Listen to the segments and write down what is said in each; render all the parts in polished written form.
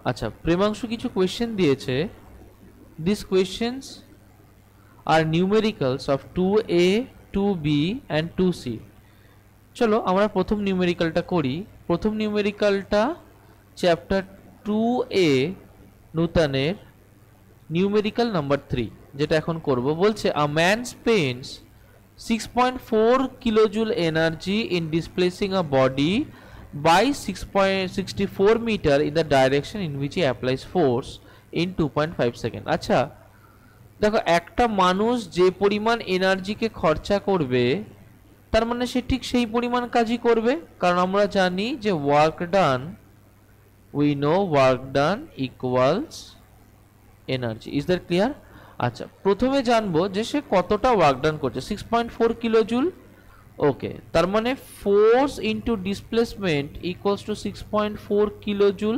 আচ্ছা, প্রেমাংশু কিছু কোয়েশ্চেন দিয়েছে। This questions are numericals of 2a 2b and 2c। চলো আমরা প্রথম নিউমেরিক্যালটা করি। প্রথম নিউমেরিক্যালটা চ্যাপ্টার 2a নূতনের নিউমেরিক্যাল নাম্বার 3, যেটা এখন করব। বলছে a man spends 6.4 kilojoule energy in displacing a body by 6.64 meter in the direction in which he applies force in 2.5 second. আচ্ছা দেখো, একটা মানুষ যে পরিমাণ এনার্জিকে খরচা করবে, তার মানে সে ঠিক সেই পরিমাণ কাজই করবে, কারণ আমরা জানি যে work done, we know work done equals energy. Is that clear? আচ্ছা, প্রথমে জানবো যে সে কতটা ওয়ার্ক ডান করছে। 6.4 কিলোজুল। ওকে, তার মানে force into displacement equals to 6.4 kilojoule.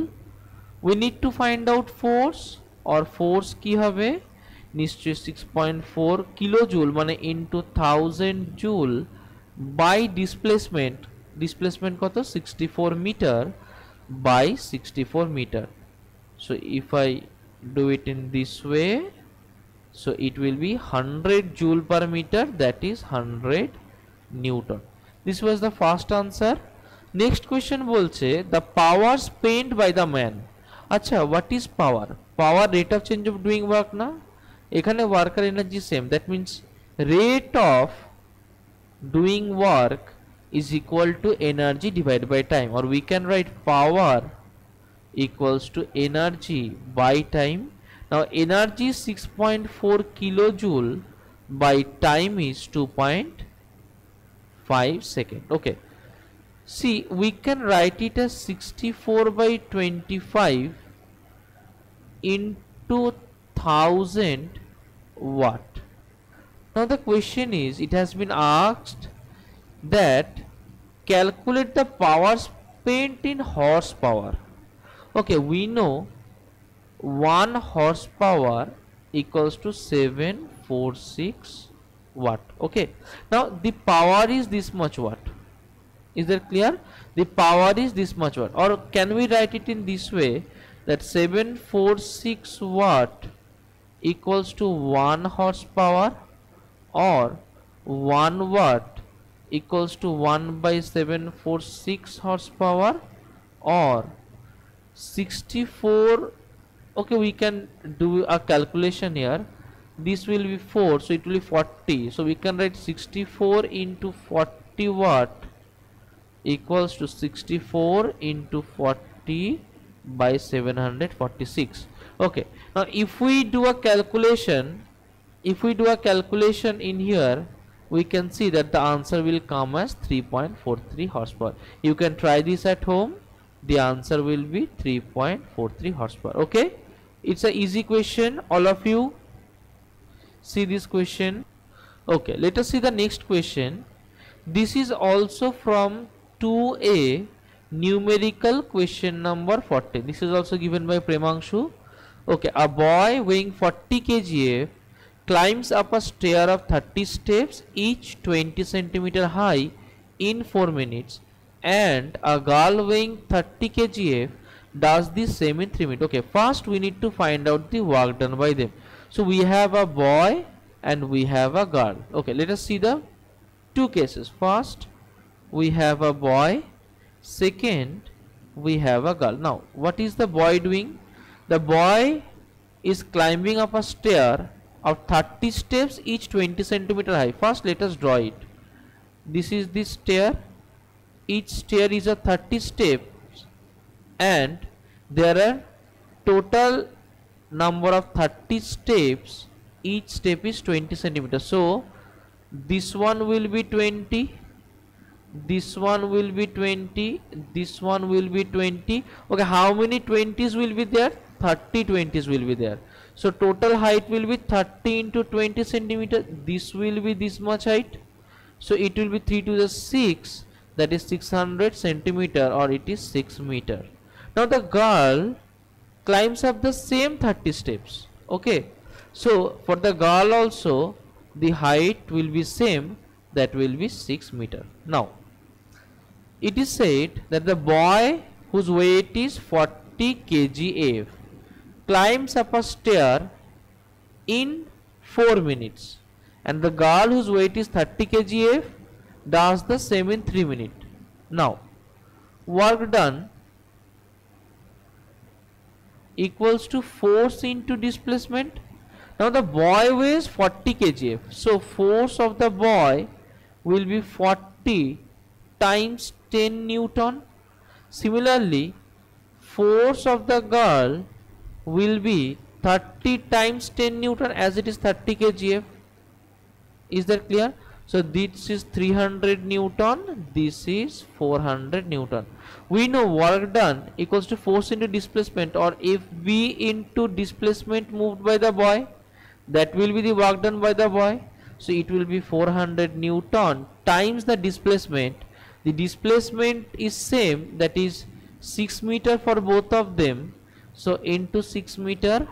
We need to find out force, আর ফোর্স কি হবে? নিশ্চয়ই 6.4 কিলোজুল মানে into 1000 joule by displacement. Displacement কত? 64 metre by 64 metre. So if I do it in this way, so it will be 100 joule per meter, that is 100 Newton. This was the first answer. Next question bolche the power spent by the man. Acha, what is power? Power rate of change of doing work na, ekhane worker energy same, that means rate of doing work is equal to energy divided by time, or we can write power equals to energy by time. Now energy is 6.4 kilojoule by time is 2.5 second. Okay, see, we can write it as 64 by 25 into 1000 watt. Now the question is, it has been asked that calculate the power spent in horsepower. Okay, we know 1 horsepower equals to 746 watt. Okay, now the power is this much watt. Is that clear? The power is this much watt, or can we write it in this way, that 746 watt equals to 1 horsepower, or 1 watt equals to 1 by 746 horsepower, or 64. Okay, we can do a calculation here. This will be 4, so it will be 40. So we can write 64 into 40 watt equals to 64 into 40 by 746. Okay, now if we do a calculation, in here, we can see that the answer will come as 3.43 horsepower. You can try this at home. The answer will be 3.43 horsepower. Okay, it's a easy question. All of you see this question. Okay, let us see the next question. This is also from 2a numerical question number 40. This is also given by Premangshu. Okay, a boy weighing 40 kgf climbs up a stair of 30 steps, each 20 centimeter high, in 4 minutes, and a girl weighing 30 kgf does the same in 3 minutes. Okay, first we need to find out the work done by them. So we have a boy and we have a girl. Okay, let us see the two cases. First we have a boy, second we have a girl. Now what is the boy doing? The boy is climbing up a stair of 30 steps, each 20 centimeter high. First let us draw it. This is the stair. Each stair is a 30 steps, and there are total number of 30 steps. Each step is 20 centimeters. So this one will be 20, this one will be 20, this one will be 20. Okay, how many 20s will be there? 30 20s will be there. So total height will be 30 into 20 centimeter. This will be this much height, so it will be 3 to the 6, that is 600 centimeter, or it is 6 meter. Now the girl climbs up the same 30 steps. Okay, so for the girl also the height will be same, that will be 6 meter. Now it is said that the boy whose weight is 40 40 kgf, climbs up a stair in 4 minutes, and the girl whose weight is 30 kgf does the same in 3 minutes. Now, work done equals to force into displacement. Now the boy weighs 40 kgf, so force of the boy will be 40 times 10 Newton. Similarly, force of the girl will be 30 times 10 Newton, as it is 30 kgf. Is that clear? So this is 300 Newton, this is 400 Newton. We know work done equals to force into displacement, or Fb into displacement moved by the boy. That will be the work done by the boy. So it will be 400 Newton times the displacement. The displacement is same, that is 6 meter for both of them. So into 6 meter,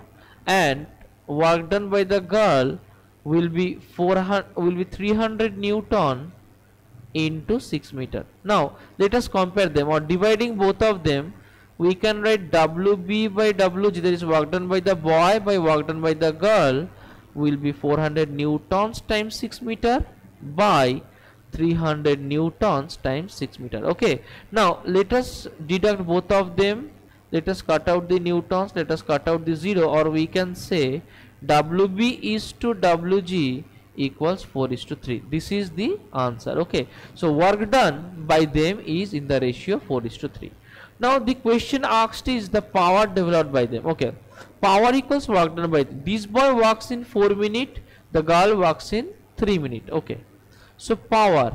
and work done by the girl will be 300 Newton into 6 meter. Now let us compare them, or dividing both of them, we can write WB by WG, that is work done by the boy by work done by the girl, will be 400 Newtons times 6 meter by 300 Newtons times 6 meter. Okay, now let us deduct both of them. Let us cut out the Newtons, let us cut out the 0, or we can say WB is to WG equals 4:3. This is the answer. Okay, so work done by them is in the ratio 4:3. Now the question asked is the power developed by them. Okay, power equals work done by them. This boy works in 4 minutes, the girl works in 3 minutes. Okay, so power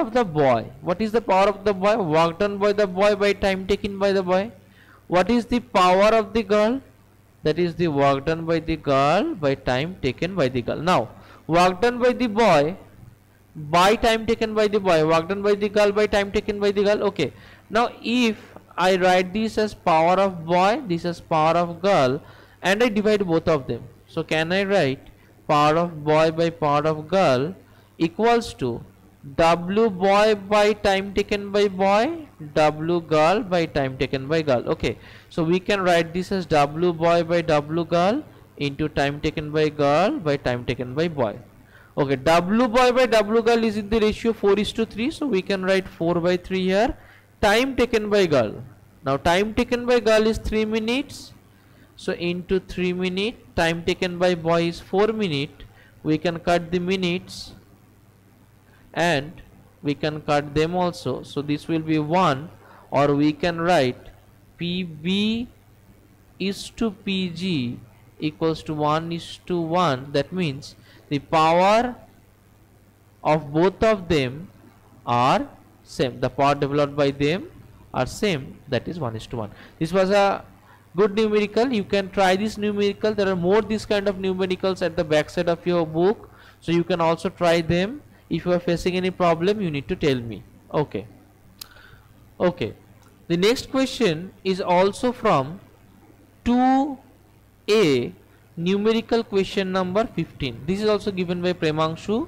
of the boy, what is the power of the boy? Work done by the boy by time taken by the boy. What is the power of the girl? That is the work done by the girl by time taken by the girl. Now work done by the boy by time taken by the boy, work done by the girl by time taken by the girl. Okay, now if I write this as power of boy, this as power of girl, and I divide both of them, so can I write power of boy by power of girl equals to W boy by time taken by boy, W girl by time taken by girl. Okay, so we can write this as W boy by W girl into time taken by girl by time taken by boy. Okay, W boy by W girl is in the ratio 4:3, so we can write 4/3 here. Time taken by girl, now time taken by girl is 3 minutes, so into 3 minutes. Time taken by boy is 4 minutes. We can cut the minutes and we can cut them also, so this will be 1, or we can write PB is to PG equals to 1:1. That means the power of both of them are same, the power developed by them are same, that is 1:1. This was a good numerical. You can try this numerical. There are more this kind of numericals at the back side of your book, so you can also try them. If you are facing any problem, you need to tell me. Okay, the next question is also from 2A, numerical question number 15. This is also given by Premanshu.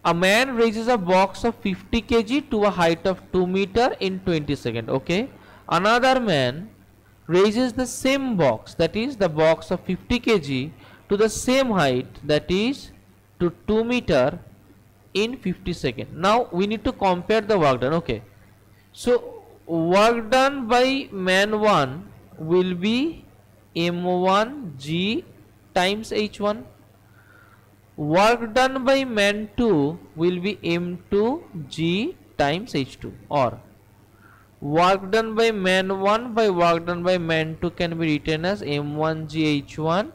A man raises a box of 50 kg to a height of 2 meter in 20 seconds. Okay, another man raises the same box, that is the box of 50 kg to the same height, that is to 2 meter in 50 seconds. Now we need to compare the work done. Okay, so work done by man 1 will be M1G times H1. Work done by man 2 will be M2G times H2, or work done by man 1 by work done by man 2 can be written as M1GH1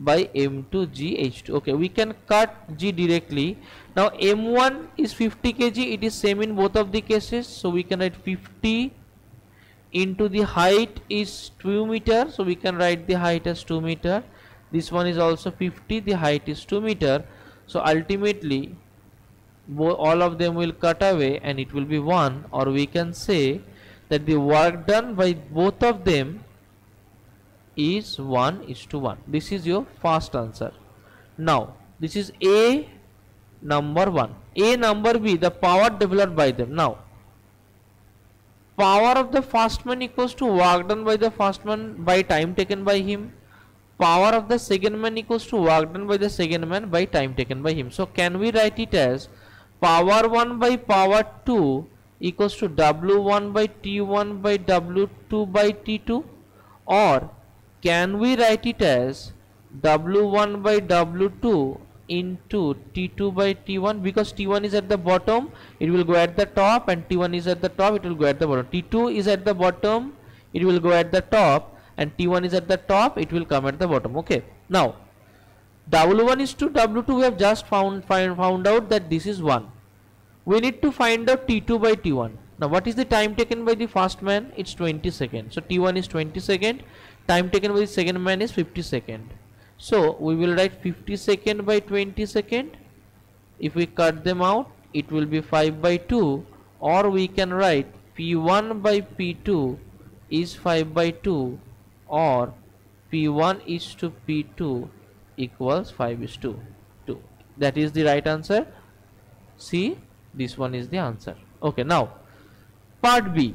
by M2GH2. Okay, we can cut G directly. Now M1 is 50 kg, it is same in both of the cases, so we can write 50 into the height is 2 meter, so we can write the height as 2 meter. This one is also 50, the height is 2 meter, so ultimately all of them will cut away and it will be 1, or we can say that the work done by both of them is 1:1. This is your first answer. Now this is A number 1. A number B, the power developed by them. Now power of the first man equals to work done by the first man by time taken by him. Power of the second man equals to work done by the second man by time taken by him. So can we write it as power 1 by power 2 equals to W1 by T1 by W2 by T2, or can we write it as W1 by W2 into T2 by T1, because T1 is at the bottom, it will go at the top, and T1 is at the top, it will go at the bottom. T2 is at the bottom, it will go at the top, and T1 is at the top, it will come at the bottom. Okay, now W1 is to W2, we have just found out that this is 1. We need to find out T2 by T1. Now what is the time taken by the first man? It's 20 seconds. So T1 is 20 seconds. Time taken by the second man is 50 seconds. So we will write 50 seconds by 20 seconds. If we cut them out, it will be 5 by 2, or we can write P1 by P2 is 5 by 2, or P1 is to P2 equals 5 is to 2. That is the right answer. See, this one is the answer. Okay, now part B.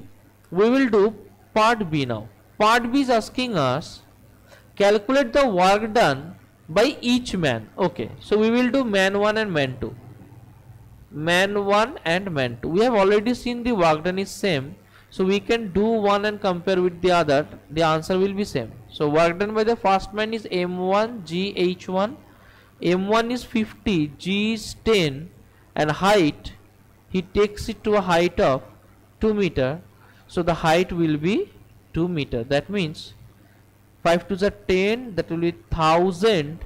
We will do part B now. Part B is asking us calculate the work done by each man. Okay, so we will do man 1 and man 2. Man 1 and man 2. We have already seen the work done is same, so we can do one and compare with the other. The answer will be same. So work done by the first man is M1 G H1. M1 is 50, G is 10, and height, he takes it to a height of 2 meter, so the height will be 2 meter. That means 5 to the 10, that will be 1000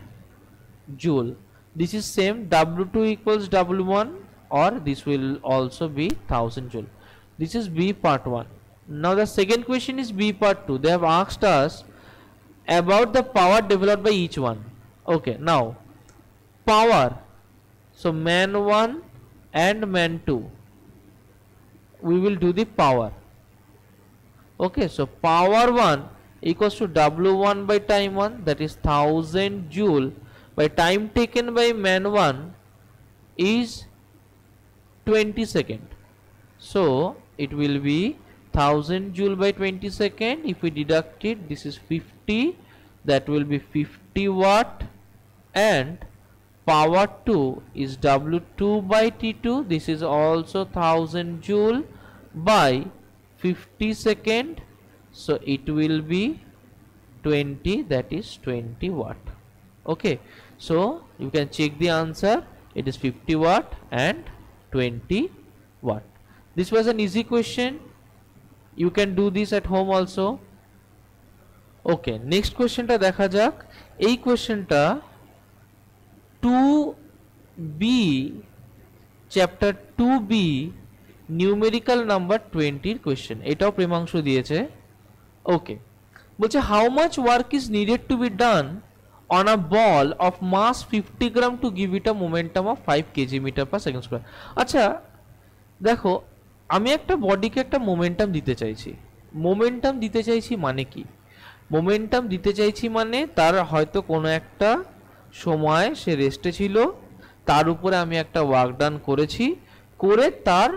joule. This is same, W2 equals W1, or this will also be 1000 joule. This is B part 1. Now the second question is B part 2. They have asked us about the power developed by each one. Okay, now power. So man 1 and man 2, we will do the power. Okay, so power 1 equals to W1 by time 1, that is 1000 joule by time taken by man 1 is 20 seconds. So it will be 1000 joule by 20 seconds. If we deduct it, this is 50, that will be 50 watt, and power 2 is W2 by T2, this is also 1000 joule by 50 second, so it will be 20, that is 20 watt. Okay, so you can check the answer, it is 50 watt and 20 watt. This was an easy question, you can do this at home also. Okay, next question ta dekha jak. Ei question ta 2B chapter 2B numerical number 20 question. এটাও প্রেমাংশু দিয়েছে। ওকে, বলছে how much work is needed to be done on a ball of mass 50 gram to give it a momentum of 5 kg meter per second square. আচ্ছা দেখো, আমি একটা বডিকে একটা momentum দিতে চাইছি। মোমেন্টাম দিতে চাইছি মানে কি? মোমেন্টাম দিতে চাইছি মানে তার হয়তো কোনো একটা সময় সে রেস্টে ছিল, তার উপরে আমি একটা ওয়ার্ক ডান করেছি, করে তার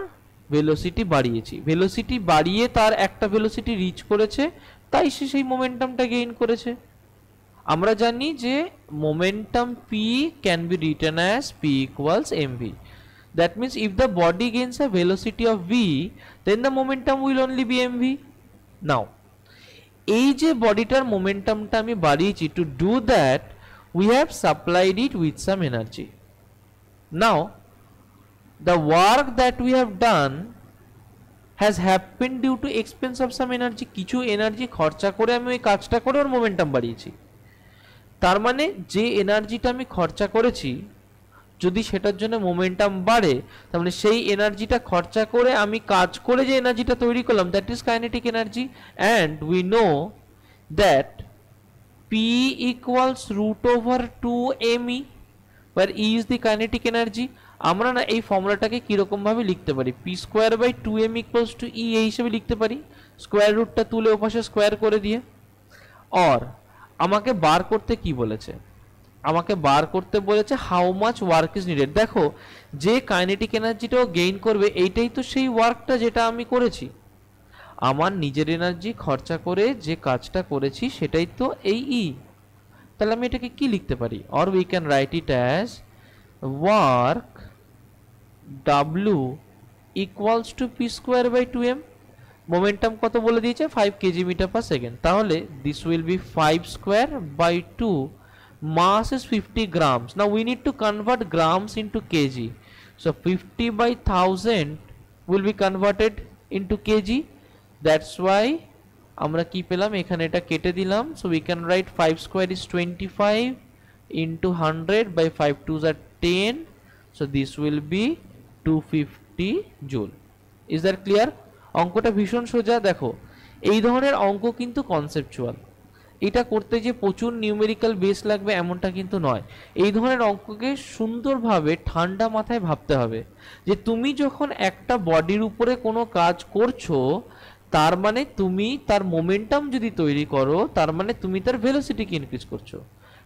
ভেলোসিটি বাড়িয়েছি, ভেলোসিটি বাড়িয়ে তার একটা ভেলোসিটি রিচ করেছে, তাই সে সেই মোমেন্টামটা গেইন করেছে। আমরা জানি যে momentum p can be written as p equals mv. That means if the body gains a velocity of v, then the momentum will only be mv. Now এই যে বডিটার মোমেন্টামটা আমি বাড়িয়েছি, to do that we have supplied it with some energy. Now the work that we have done has happened due to expense of some energy. কিছু energy খরচা করে আমি ওই কাজটা করে ওর মোমেন্টাম বাড়িয়েছি। তার মানে যে এনার্জিটা আমি খরচা করেছি, যদি সেটার জন্য মোমেন্টাম বাড়ে, তার মানে সেই এনার্জিটা খরচা করে আমি কাজ করে যে এনার্জিটা তৈরি করলাম, that is kinetic energy. And we know that P equals root over 2me, where E is the kinetic energy. আমরা না এই ফর্মুলাটাকে কিরকম ভাবে লিখতে পারি, p square by 2m equals to E এই হিসেবে লিখতে পারি, স্কোয়ার রুটটা তুলে ওপাশে স্কোয়ার করে দিয়ে। আর আমাকে বার করতে কি বলেছে, আমাকে বার করতে বলেছে how much work is needed. দেখো, যে কাইনেটিক এনার্জিটাও গেইন করবে, এইটাই তো সেই ওয়ার্কটা যেটা আমি করেছি। আমার নিজের এনার্জি খরচা করে যে কাজটা করেছি সেটাই তো এই ই। তাহলে আমি এটাকে কি লিখতে পারি? Or we can write it as work W equals to P square by 2m। Momentum কত বলে দিয়েছে? 5 কেজি মিটার পার সেকেন্ড। তাহলে this will be 5 square by 2, mass is 50 grams. Now we need to convert grams into kg, so 50 by 1000 will be converted into kg. That's why আমরা কি পেলাম, এখানে এটা কেটে দিলাম, so we can write 5 square is 25 into 100 by 5 2s are 10, so this will be 250 joule. Is that clear? অঙ্কটা ভীষণ সোজা। দেখো এই ধরনের অঙ্ক কিন্তু কনসেপচুয়াল, এটা করতে যে প্রচুর নিউমেরিক্যাল বেস লাগবে এমনটা কিন্তু নয়। এই ধরনের অঙ্ককে সুন্দরভাবে ঠান্ডা মাথায় ভাবতে হবে যে তুমি যখন একটা বডির উপরে কোনো কাজ করছো, তার মানে তুমি তার মোমেন্টাম যদি তৈরি করো, তার মানে তুমি তার ভেলোসিটিকে ইনক্রিজ করছো।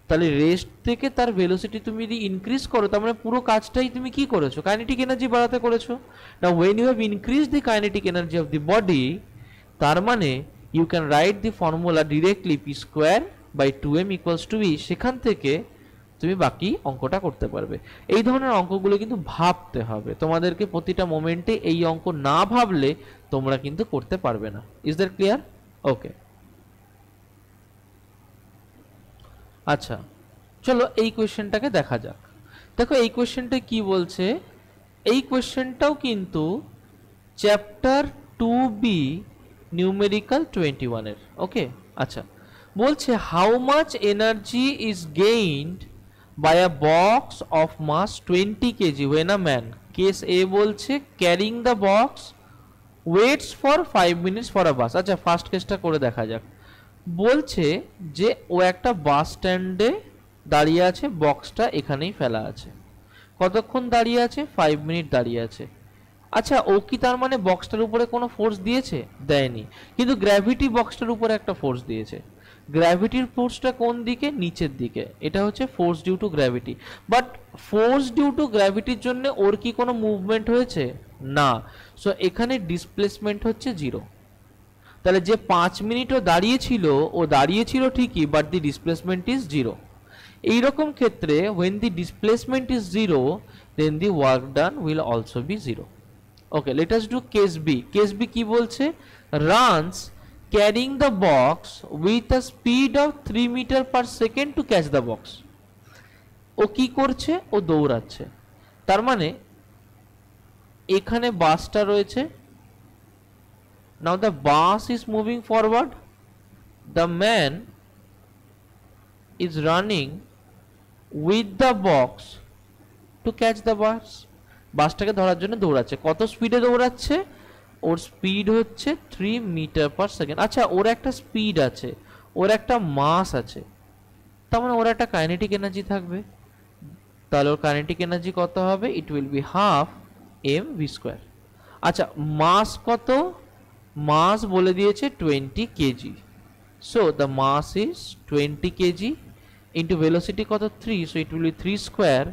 তাহলে রেস্ট থেকে তার ভেলোসিটি তুমি যদি ইনক্রিজ করো, তার মানে পুরো কাজটাই তুমি কি করেছো? কাইনেটিক এনার্জি বাড়াতে করেছো। নাও when you have increased the kinetic energy of the body, তার মানে you can write the formula directly p square by 2m equals to e। সেখান থেকে তুমি বাকি অঙ্কটা করতে পারবে। এই ধরনের অঙ্কগুলো কিন্তু ভাবতে হবে তোমাদেরকে, প্রতিটা মোমেন্টে এই অঙ্ক না ভাবলে তোমরা কিন্তু করতে পারবে না। Is that clear? ওকে, আচ্ছা চলো এই কোয়েশ্চেনটাকে দেখা যাক। দেখো এই কোয়েশ্চেনটা কি বলছে, এই কোয়েশ্চেনটাও কিন্তু চ্যাপ্টার 2b নিউমেরিক্যাল 21 এর। ওকে, আচ্ছা বলছে how much energy is gained by a box of mass 20 kg when a man, case এ বলছে carrying the box weights for 5 minutes for a bus. আচ্ছা ফার্স্ট কেসটা করে দেখা যাক। বলছে যে ও একটা বাস স্ট্যান্ডে দাঁড়িয়ে আছে, বক্সটা এখানেই ফেলা আছে। কতক্ষণ দাঁড়িয়ে আছে? 5 মিনিট দাঁড়িয়ে আছে। আচ্ছা ও কি তার মানে বক্সটার উপরে কোনো ফোর্স দিয়েছে? দেয়নি, কিন্তু গ্র্যাভিটি বক্সটার উপরে একটা ফোর্স দিয়েছে। গ্র্যাভিটির ফোর্সটা কোন দিকে? নিচের দিকে। এটা হচ্ছে force due to gravity. But force due to গ্র্যাভিটির জন্য ওর কি কোনো মুভমেন্ট হয়েছে? না। সো এখানে ডিসপ্লেসমেন্ট হচ্ছে 0। তাহলে যে 5 মিনিটও দাঁড়িয়েছিল, ও দাঁড়িয়েছিল ঠিকই, বাট দি ডিসপ্লেসমেন্ট ইজ 0। এইরকম ক্ষেত্রে when the displacement is 0, then the work done will also be 0. Okay, let us do case B. Case B কি বলছে? runs carrying the box with a speed of 3 meter per second to catch the box. ও কি করছে? ও দৌড়াচ্ছে। তার মানে এখানে বাসটা রয়েছে। now the bus is moving forward, the man is running with the box to catch the bus. বাসটাকে ধরার জন্য দৌড়াচ্ছে। কত স্পিডে দৌড়াচ্ছে? ওর স্পিড হচ্ছে 3 মিটার পার সেকেন্ড। আচ্ছা ওর একটা স্পিড আছে, ওর একটা মাস আছে, তার মানে ওর একটা কাইনেটিক এনার্জি থাকবে। তাহলে ওর কাইনেটিক এনার্জি কত হবে? It will be half mv square. আচ্ছা মাস কত? মাস বলে দিয়েছে 20 K G. So the mass is 20 K G into velocity কত? 3, so it will be 3 square,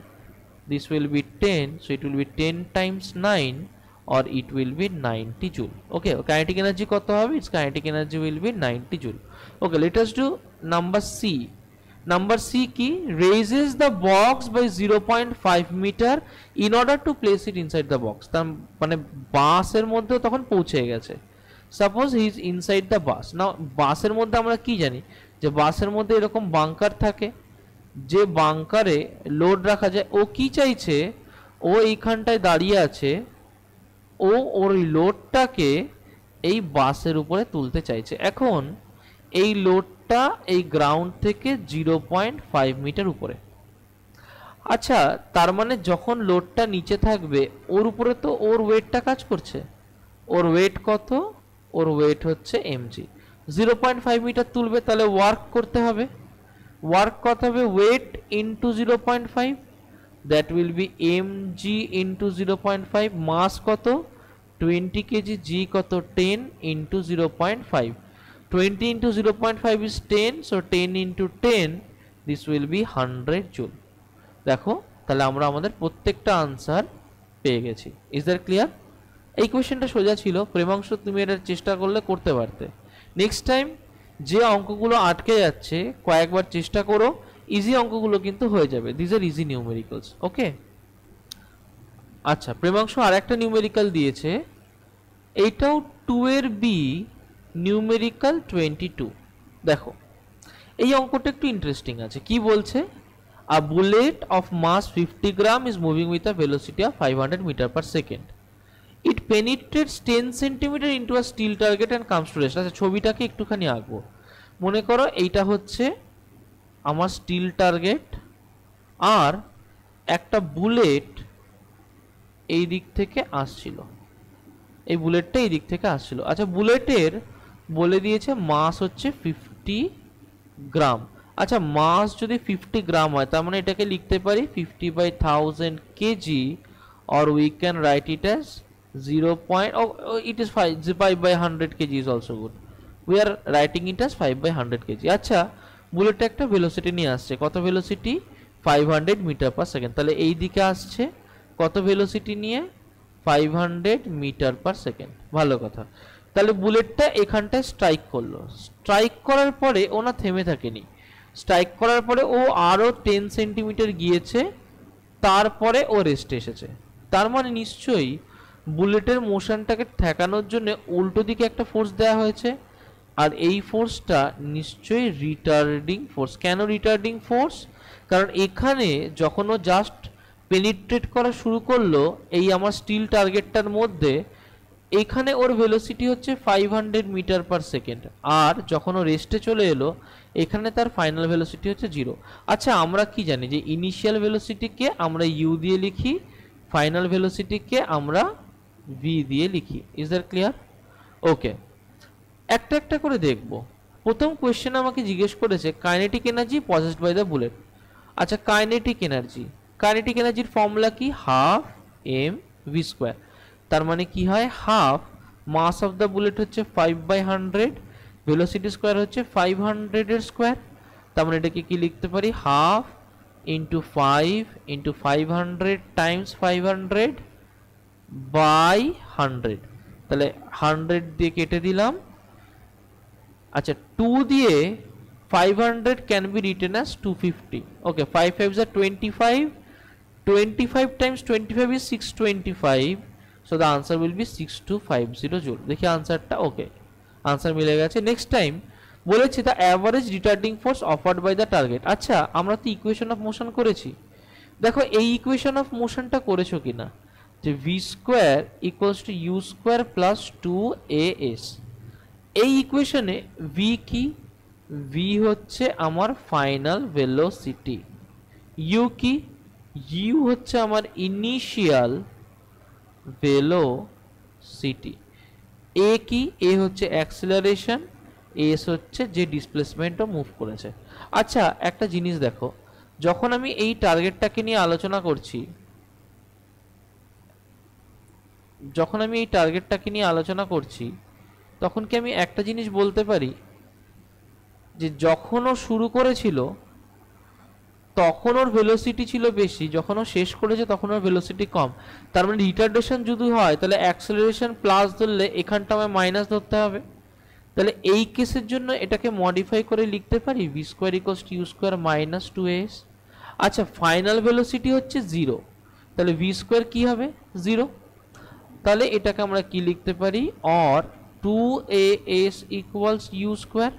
this will be 10, so it will be 10 times 9 or it will be 90 joule. Okay, kinetic energy কত হবে? Its kinetic energy will be 90 joule. Okay, let us do number C. Number C কি? raises the box by 0.5 meter in order to place it inside the box. তার মানে বাসের মধ্যে তখন পৌঁছে গেছে। Suppose he is inside the bus. Now বাসের মধ্যে আমরা কি জানি যে বাসের মধ্যে এরকম বাংকার থাকে, যে বাংকারে লোড রাখা যায়। ও কি চাইছে? ও এইখানটায় দাঁড়িয়ে আছে, ও ওর লোডটাকে এই বাসের উপরে তুলতে চাইছে। এখন এই লোডটা এই গ্রাউন্ড থেকে 0.5 মিটার উপরে। আচ্ছা তার মানে যখন লোডটা নিচে থাকবে ওর উপরে তো ওর ওয়েটটা কাজ করছে। ওর ওয়েট কত? ওর ওয়েট হচ্ছে mg। 0.5 মিটার তুলবে, তাহলে ওয়ার্ক করতে হবে। ওয়ার্ক কত হবে? Weight into 0.5, that will be mg into 0.5। Mass কত? 20 কেজি। জি কত? 10 into 0.5। 20 into 0.5 is 10, so 10 into 10, this will be 100 joule. দেখো তাহলে আমরা আমাদের প্রত্যেকটা আনসার পেয়ে গেছি। Is that clear? এই কোয়েশ্চেনটা সোজা ছিল, প্রেমাংশ তুমি এটা চেষ্টা করলে করতে পারতে। নেক্সট টাইম যে অঙ্কগুলো আটকে যাচ্ছে কয়েকবার চেষ্টা করো, ইজি অঙ্কগুলো কিন্তু হয়ে যাবে। This are easy numericals. Okay, আচ্ছা প্রেমাংশ আর একটা নিউমেরিক্যাল দিয়েছে, এইটাও 2 এর বি, নিউমেরিক্যাল 22। দেখো এই অঙ্কটা একটু ইন্টারেস্টিং আছে। কি বলছে? A bullet of mass 50 gram is moving with a velocity of 500 metre per second. It penetrates 10 centimetre into a steel target and comes to rest. আচ্ছা ছবিটাকে একটুখানি আঁকবো। মনে করো এইটা হচ্ছে আমার স্টিল টার্গেট, আর একটা বুলেট এই দিক থেকে আসছিল, এই বুলেটটা এই দিক থেকে আসছিল। আচ্ছা বুলেটের বলে দিয়েছে মাস হচ্ছে 50 গ্রাম। আচ্ছা মাস যদি 50 গ্রাম হয় তার মানে এটাকে লিখতে পারি 50/1000 KG, or we can write it as 0. It is 5/100 kg is also good. We are writing it as 5/100 kg. আচ্ছা বুলেটটা একটা ভেলোসিটি নিয়ে আসছে, কত ভেলোসিটি? 500 metre per second. তাহলে এই দিকে আসছে কত ভেলোসিটি নিয়ে? 500 মিটার পার সেকেন্ড। ভালো কথা। তাহলে বুলেটটা এখানটায় স্ট্রাইক করলো, স্ট্রাইক করার পরে ও না থেমে থাকেনি, স্ট্রাইক করার পরে ও আরো 10 সেন্টিমিটার গিয়েছে, তারপরে ও রেস্টে এসেছে। তার মানে নিশ্চয়ই বুলেটের মোশনটাকে ঠেকানোর জন্য উল্টো দিকে একটা ফোর্স দেওয়া হয়েছে, আর এই ফোর্সটা নিশ্চয়ই রিটার্ডিং ফোর্স। কেন রিটার্ডিং ফোর্স? কারণ এখানে যখন ও জাস্ট পেনিট্রেট করা শুরু করলো এই আমার স্টিল টার্গেটটার মধ্যে, এখানে ওর ভেলোসিটি হচ্ছে 500 মিটার পার সেকেন্ড, আর যখন ও রেস্টে চলে এলো এখানে তার ফাইনাল ভেলোসিটি হচ্ছে 0। আচ্ছা আমরা কি জানি যে ইনিশিয়াল ভেলোসিটিকে আমরা ইউ দিয়ে লিখি, ফাইনাল ভেলোসিটিকে আমরা ভি দিয়ে লিখি। Is that clear? ওকে, একটা একটা করে দেখব। প্রথম কোয়েশ্চেন আমাকে জিজ্ঞেস করেছে kinetic energy possessed by the bullet. আচ্ছা কাইনেটিক এনার্জির ফর্মুলা কি? Half M V square. তার মানে কি হয়? Half mass of the bullet হচ্ছে 5/100, ভেলোসিটি স্কোয়ার হচ্ছে 500 এর স্কোয়ার। তার মানে এটাকে কি লিখতে পারি? Half into 5 into 500 times 500 by 100। তাহলে 100 দিয়ে কেটে দিলাম। আচ্ছা 2 দিয়ে 500 can be written as 250। Okay 5 5s are 25, 25 times 25 is 625, so the answer will be 6250 joule। দেখি আনসারটা। ওকে আনসার মিলে গেছে। নেক্সট টাইম বলেছে the average retarding force offered by the target. আচ্ছা আমরা তো ইকুয়েশন অফ মোশন করেছি, দেখো এই ইকুয়েশন অফ মোশনটা করেছো কিনা, যে V square equals to U square plus 2as। এই ইকুয়েশনে ভি কি? ভি হচ্ছে আমার ফাইনাল ভেলোসিটি, ইউ কি? ইউ হচ্ছে আমার ইনিশিয়াল ভেলোসিটি, এ কি? এ হচ্ছে অ্যাক্সিলারেশন, এস হচ্ছে যে ডিসপ্লেসমেন্টও মুভ করেছে। আচ্ছা একটা জিনিস দেখো, যখন আমি এই টার্গেটটাকে নিয়ে আলোচনা করছি, তখন কি আমি একটা জিনিস বলতে পারি যে যখন ও শুরু করেছিল তখন ওর ভেলোসিটি ছিল বেশি, যখন ও শেষ করেছে তখন ওর ভেলোসিটি কম। তার মানে রিটার্ডেশন যদি হয় তাহলে অ্যাক্সেলারেশন প্লাস ধরলে এখানটা আমায় মাইনাস ধরতে হবে। তাহলে এই কেসের জন্য এটাকে মডিফাই করে লিখতে পারি V square equals to U square minus 2as। আচ্ছা ফাইনাল ভেলোসিটি হচ্ছে 0, তাহলে ভি স্কোয়ার কি হবে? 0। তাহলে এটাকে আমরা কি লিখতে পারি? Or 2as equals U square,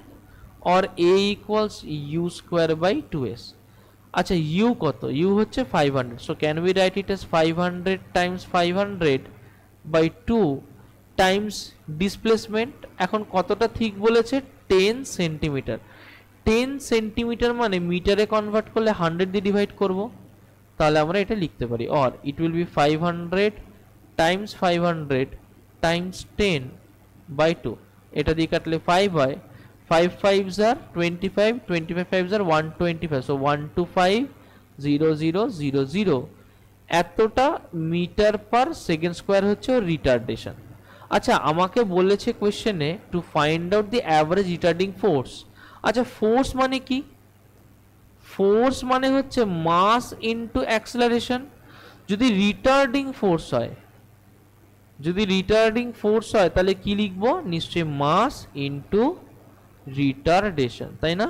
or a equals U square by 2s। আচ্ছা ইউ কত? ইউ হচ্ছে 500, so can we write it as 500 times 500 by 2 times displacement. এখন কতটা ঠিক বলেছে? 10 সেন্টিমিটার। 10 সেন্টিমিটার মানে মিটারে কনভার্ট করলে 100 দিয়ে ডিভাইড করব, তাহলে আমরা এটা লিখতে পারি। Or it will be 500 times 500 times 10 by 2। এটা দিয়ে কাটলে 5 হয়, 5 5s are 25, 25 5s are 125, so 125,000 এতটা মিটার পার সেকেন্ড স্কোয়ার হচ্ছে ওর রিটার্ডেশন। আচ্ছা আমাকে বলেছে কোয়েশ্চেনে to find out the average retarding force. আচ্ছা ফোর্স মানে কি? ফোর্স মানে হচ্ছে মাস ইনটু অ্যাক্সেলারেশন। যদি রিটার্ডিং ফোর্স হয় যদি রিটার্ডিং ফোর্স হয় তাহলে কি লিখবো, নিশ্চয়ই মাস ইনটু রিটার্ডেশন, তাই না?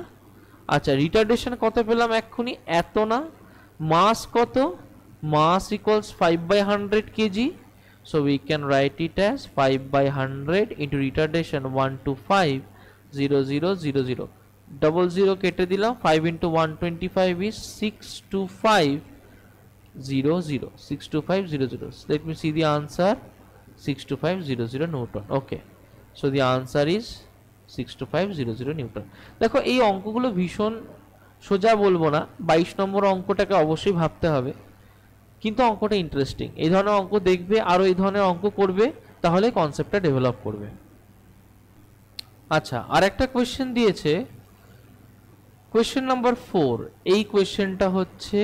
আচ্ছা, রিটার্ডেশন কত পেলাম এক্ষুনি, এত না। মাস কত, mass equals 5/100 kg, so we can write it as 5/100 into retardation 1250000, double zero কেটে দিলাম, 5 into 125 is 62500, 62500. Let me see the answer, 62500 Newton. Okay, so the answer is 62500 Newton. দেখো এই অঙ্কগুলো ভীষণ সোজা বলবো না, 22 নম্বর অঙ্কটাকে অবশ্যই ভাবতে হবে, কিন্তু অঙ্কটা ইন্টারেস্টিং। এই ধরনের অঙ্ক দেখবে, আরো এই ধরনের অঙ্ক করবে, তাহলে কনসেপ্টটা ডেভেলপ করবে। আচ্ছা, আর একটা কোয়েশ্চেন দিয়েছে, কোয়েশ্চেন নাম্বার 4। এই কোয়েশ্চেনটা হচ্ছে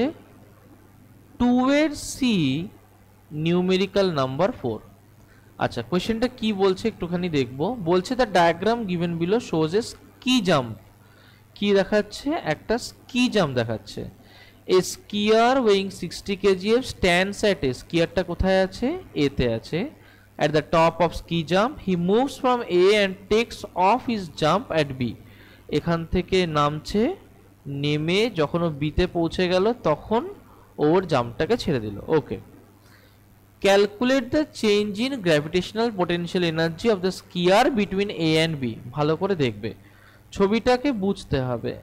2 এর সি নিউমেরিক্যাল নাম্বার 4। আচ্ছা, কোয়েশ্চেনটা কি বলছে একটুখানি দেখবো। বলছে the diagram given below shows a ski jump. কি দেখাচ্ছে, একটা স্কি জাম্প দেখাচ্ছে। A skier weighing 60 kgf stands at A, স্কিয়ারটা কোথায় আছে, এ তে আছে। At the top of ski jump he moves from A and takes off his jump at B. এখান থেকে নামছে, নেমে যখন ও বিতে পৌঁছে গেল তখন ওর জাম্পটাকে ছেড়ে দিল। Okay, calculate the change in gravitational potential energy of the skier between A and B. ভালো করে দেখবে, ছবিটাকে বুঝতে হবে।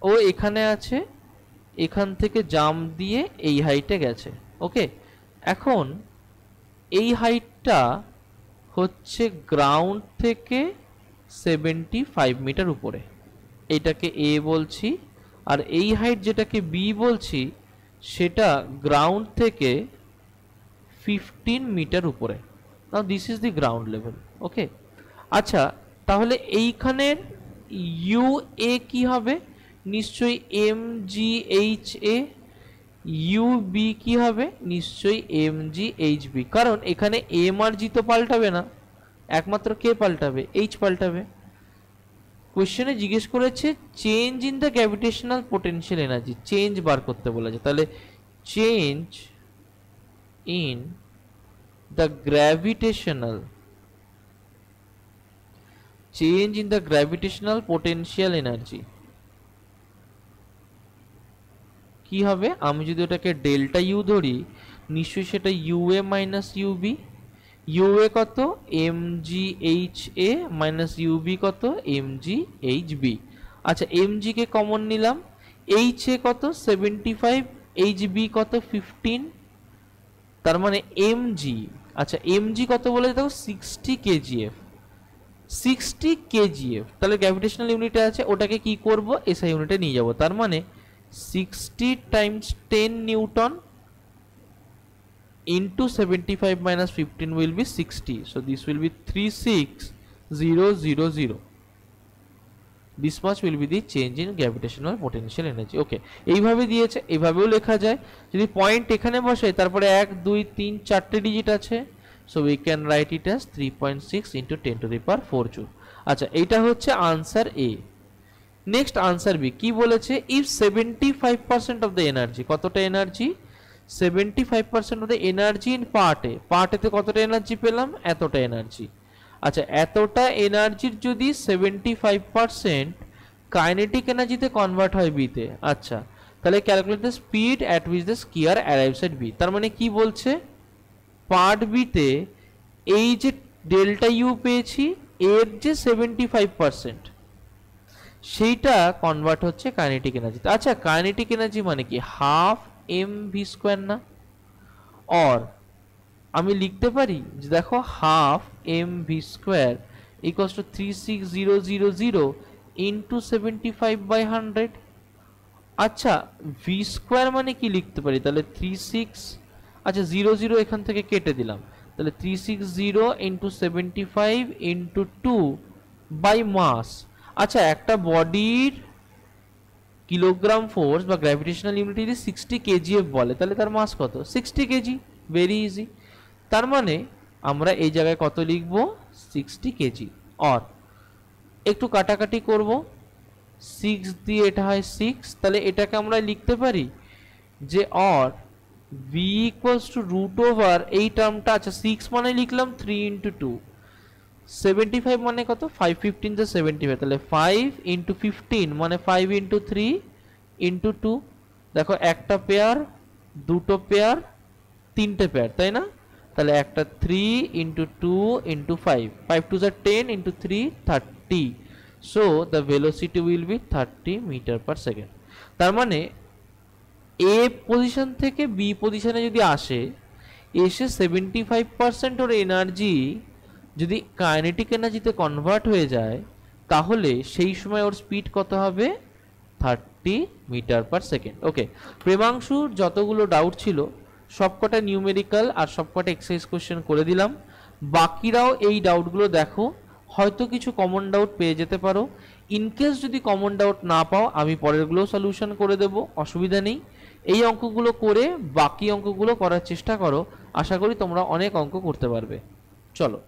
ও এখানে আছে, এখান থেকে জাম্প দিয়ে এই হাইটে গেছে। ওকে, এখন এই হাইটটা হচ্ছে গ্রাউন্ড থেকে 75 মিটার উপরে, এটাকে এ বলছি। আর এই হাইট যেটাকে বি বলছি সেটা গ্রাউন্ড থেকে 15 মিটার উপরে। Now this is the ground level. Okay, আচ্ছা, তাহলে এইখানের ইউ এ কি হবে, নিশ্চয়ই M G H A. U B কি হবে, নিশ্চয়ই এম জি এইচ বি, কারণ এখানে এম আর জি তো পাল্টাবে না, একমাত্র কে পাল্টাবে, এইচ পাল্টাবে। কোশ্চেনে জিজ্ঞেস করেছে change in the gravitational potential energy, change বার করতে বলেছে। তাহলে change in the gravitational, change in the gravitational potential energy কি হবে, আমি যদি ওটাকে ডেল্টা ইউ ধরি, নিশ্চয়ই সেটা U A minus U B. U A কত, M G H A minus U B কত, এম জি এইচ বি। আচ্ছা, এম জি কে কমন নিলাম, এইচ এ কত 75, এইচ বি কত 15, তার মানে এম জি, আচ্ছা এম জি কত বলে দেখো 60 কেজিএফ, 60 কেজিএফ। তাহলে গ্র্যাভিটেশনাল ইউনিটে আছে, ওটাকে কি করব, এসআই ইউনিটে নিয়ে যাব। তার মানে 60 times 10 Newton into 75 minus 15 will be 60. So this will be 36000. This much will be the change in gravitational potential energy. Okay, এইভাবে দিয়েছে, এইভাবেও লেখা যায়। যদি পয়েন্ট এখানে বসে, তারপরে 1 2 3 4টে ডিজিট আছে, so we can write it as 3.6 into 10 to the power 4 joule. আচ্ছা, এইটা হচ্ছে আনসার এ। নেক্সট আনসার বি কি বলেছে, ইফ 75% অফ দ্য এনার্জি, কতটা energy, 75% of the energy in part A, part এতে কতটা এনার্জি পেলাম, এতটা এনার্জি। আচ্ছা, এতটা এনার্জির যদি 75% কাইনেটিক এনার্জিতে কনভার্ট হয় বিতে, আচ্ছা তাহলে calculate the speed at which the skier arrives at B. তার মানে কি বলছে, পার্ট বিতে এই যে ডেল্টা ইউ পেয়েছি, এর যে 75% সেইটা কনভার্ট হচ্ছে কাইনেটিক এনার্জিতে। আচ্ছা, কাইনেটিক এনার্জি মানে কি, হাফ এম ভি স্কোয়ার না, অর আমি লিখতে পারি যে দেখো half M V square equals to 36000 into 75/100। আচ্ছা, ভি স্কোয়ার মানে কি লিখতে পারি, তাহলে 36, আচ্ছা 00 এখান থেকে কেটে দিলাম, তাহলে 360 ইন্টু 75 ইন্টু 2 বাই মাস। আচ্ছা, একটা বডির কিলোগ্রাম ফোর্স বা গ্র্যাভিটেশনাল ইউনিট যদি 60 কেজিএফ বলে, তাহলে তার মাস কত, 60 কেজি। Very easy. তার মানে আমরা এই জায়গায় কত লিখব, 60 কেজি। অর একটু কাটাকাটি করব, 6 দিয়ে এটা হয় 6, তাহলে এটাকে আমরা লিখতে পারি যে or v equals to root over এই টার্মটা, আচ্ছা 6 মানে লিখলাম 3 ইন্টু 2, 75 মানে কত, 5 15 যা 75, তাহলে 5 ইন্টু 15 মানে 5 ইন্টু 3 ইন্টু 2। দেখো একটা পেয়ার, দুটো পেয়ার, তিনটে পেয়ার, তাই না? তাহলে একটা 3 ইন্টু 2 ইন্টু 5, 5 টু যা 10 into 3 30। So the velocity will be 30 metre per second. তার মানে এ পজিশন থেকে বি পজিশনে যদি আসে, এসে 75% ওর এনার্জি যদি কাইনেটিক এনার্জিতে কনভার্ট হয়ে যায়, তাহলে সেই সময় ওর স্পিড কত হবে, 30 মিটার পার সেকেন্ড। ওকে, প্রেমাংশুর যতগুলো ডাউট ছিল সবকটা নিউমেরিক্যাল আর সবকটা এক্সারসাইজ কোশ্চেন করে দিলাম। বাকিরাও এই ডাউটগুলো দেখো, হয়তো কিছু কমন ডাউট পেয়ে যেতে পারো। ইনকেস যদি কমন ডাউট না পাও, আমি পরেরগুলো সলিউশন করে দেব, অসুবিধা নেই। এই অঙ্কগুলো করে বাকি অঙ্কগুলো করার চেষ্টা করো, আশা করি তোমরা অনেক অঙ্ক করতে পারবে। চলো।